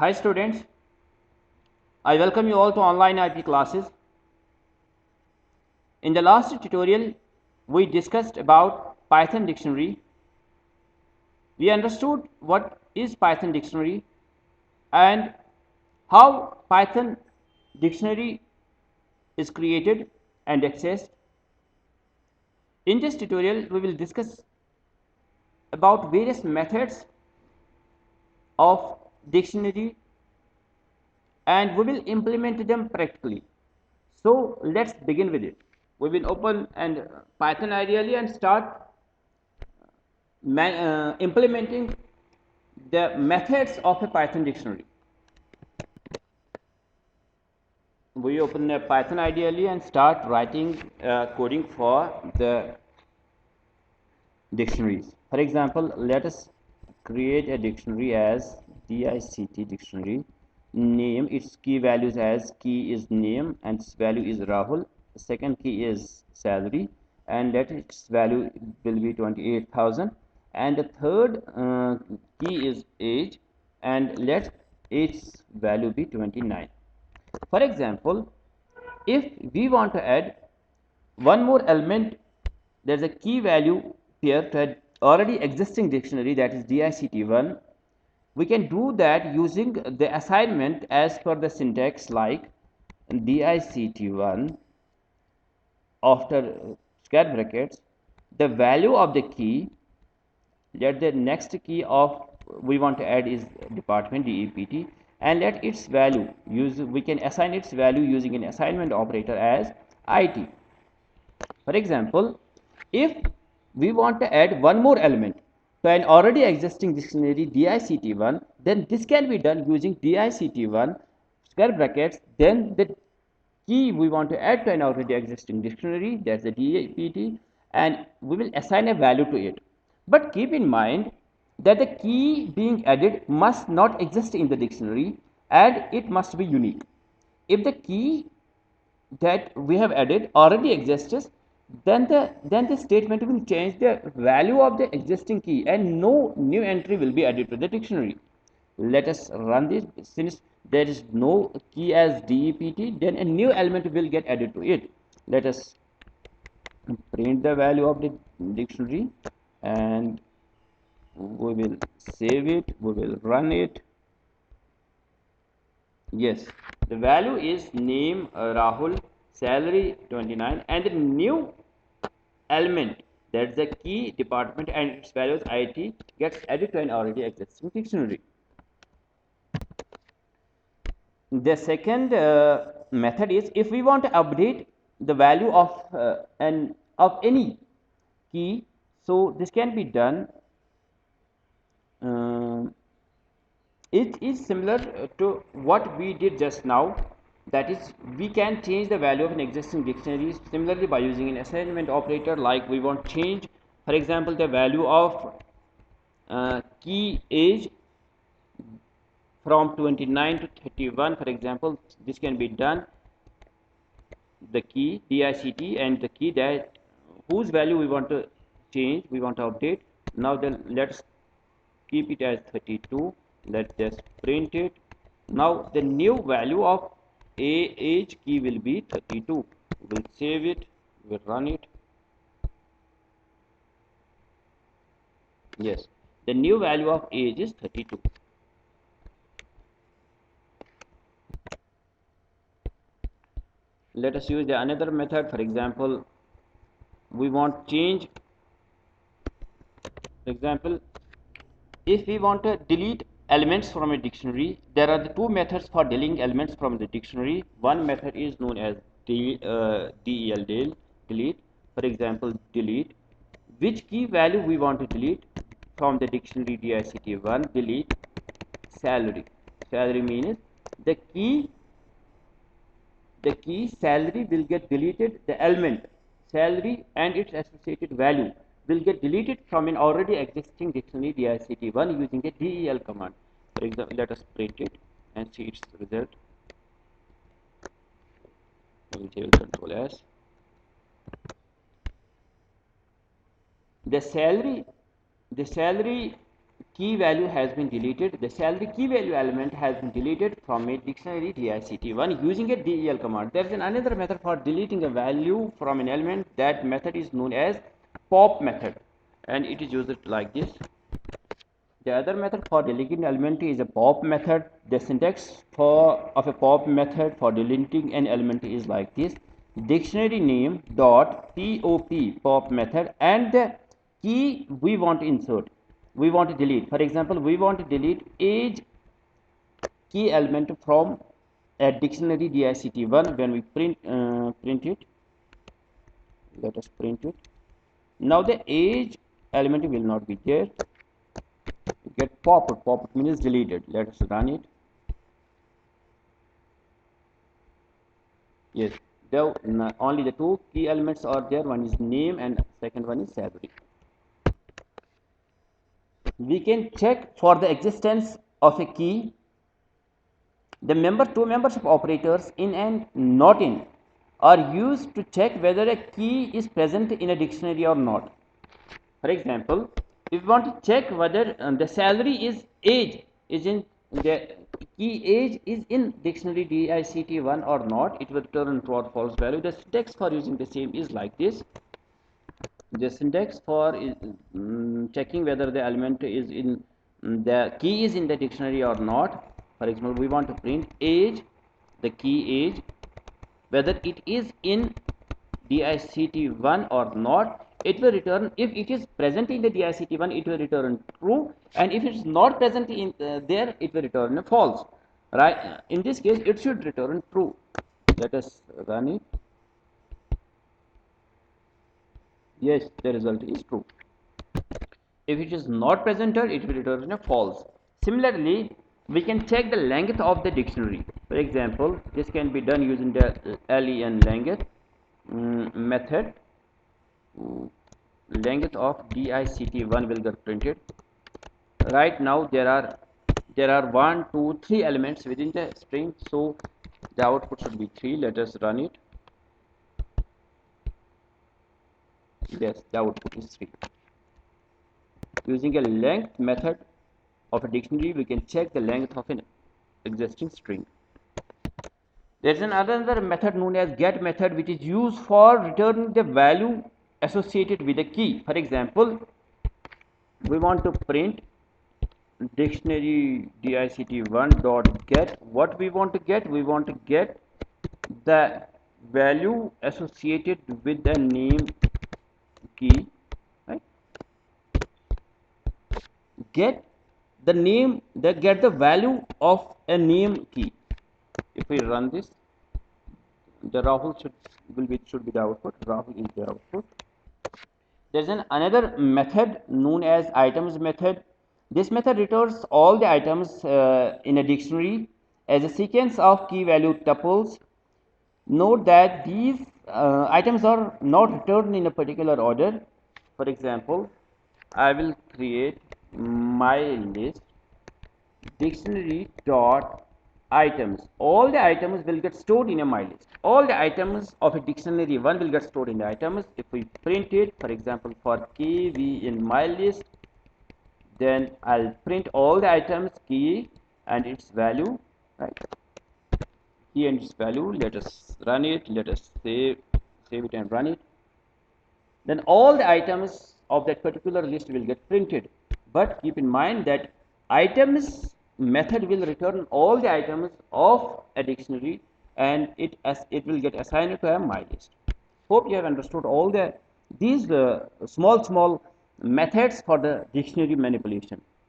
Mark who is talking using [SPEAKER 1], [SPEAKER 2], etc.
[SPEAKER 1] Hi students, I welcome you all to online IP classes. In the last tutorial, we discussed about Python dictionary. We understood what is Python dictionary and how Python dictionary is created and accessed. In this tutorial, we will discuss about various methods of dictionary and we will implement them practically. So let's begin with it. We will open and Python ideally and start implementing the methods of a Python dictionary. We open a Python ideally and start writing coding for the dictionaries. For example, let us create a dictionary as DICT dictionary. Name its key values as key is name and its value is Rahul. The second key is salary and let its value will be 28,000 and the third key is age and let its value be 29. For example, if we want to add one more element, there's a key value here to an already existing dictionary, that is DICT1. We can do that using the assignment as per the syntax, like DICT1 after square brackets the value of the key, let the next key of we want to add is department DEPT, and let its value we can assign its value using an assignment operator as IT. For example, if we want to add one more element to an already existing dictionary DICT1, then this can be done using DICT1 square brackets, then the key we want to add to an already existing dictionary, that's the DEPT, and we will assign a value to it. But keep in mind that the key being added must not exist in the dictionary and it must be unique. If the key that we have added already exists, then the statement will change the value of the existing key and no new entry will be added to the dictionary. Let us run this. Since there is no key as DEPT, then a new element will get added to it. Let us print the value of the dictionary and we will save it, we will run it. Yes, the value is name Rahul, salary 29, and the new element, that's the key department and its values IT, gets added to an already existing dictionary. The second method is if we want to update the value of any key, so this can be done. It is similar to what we did just now, that is we can change the value of an existing dictionary similarly by using an assignment operator, like we want change, for example, the value of key age from 29 to 31, for example. This can be done, the key DICT and the key that whose value we want to change, we want to update. Now then let's keep it as 32. Let's just print it. Now the new value of age key will be 32. We'll save it, we'll run it. Yes, the new value of age is 32. Let us use the another method. For example, we want change. For example, if we want to delete elements from a dictionary, there are the two methods for deleting elements from the dictionary. One method is known as del, delete. For example, delete. Which key value we want to delete from the dictionary DICT1? Delete salary. Salary means the key salary will get deleted, the element salary and its associated value will get deleted from an already existing dictionary DICT1 using a del command. For example, let us print it and see its result. We will control S. The salary key value has been deleted. The salary key value element has been deleted from a dictionary DICT1 using a del command. There is another method for deleting a value from an element. That method is known as pop method, and it is used like this. The other method for deleting element is a pop method. The syntax of a pop method for deleting an element is like this: dictionary name dot pop method, and the key we want to insert, we want to delete. For example, we want to delete age key element from a dictionary DICT1. When we print it, let us print it. Now the age element will not be there. Get pop means deleted. Let us run it. Yes, there only the two key elements are there. One is name and second one is salary. We can check for the existence of a key. The two members of operators in and not in are used to check whether a key is present in a dictionary or not. For example, if we want to check whether the salary is age is in the key age is in dictionary DICT1 or not, it will return true or false value. The syntax for using the same is like this. The syntax for checking whether the element is in the key is in the dictionary or not. For example, we want to print age, the key age, whether it is in DICT1 or not. It will return, if it is present in the DICT1, it will return true, and if it is not present in there, it will return false. Right? In this case, it should return true. Let us run it. Yes, the result is true. If it is not presented, it will return a false. Similarly, we can check the length of the dictionary. For example, this can be done using the len length method. Length of DICT1 will get printed. Right now there are 1, 2, 3 elements within the string, so the output should be 3. Let us run it. Yes, the output is 3. Using a length method of a dictionary, we can check the length of an existing string. There is another method known as get method, which is used for returning the value associated with a key. For example, we want to print dictionary DICT1 dot get. What we want to get? We want to get the value associated with the name key. Right? Get the name, get the value of a name key. If we run this, the Rahul should be the output. Rahul is the output. There is another method known as items method. This method returns all the items in a dictionary as a sequence of key value tuples. Note that these items are not returned in a particular order. For example, I will create my list dictionary dot items. All the items will get stored in a my list. All the items of a dictionary one will get stored in the items. If we print it, for example, for key in my list, then I'll print all the items key and its value, right? Key and its value. Let us run it. Let us save it and run it. Then all the items of that particular list will get printed. But keep in mind that items method will return all the items of a dictionary, and it will get assigned to a my list. Hope you have understood all these small methods for the dictionary manipulation.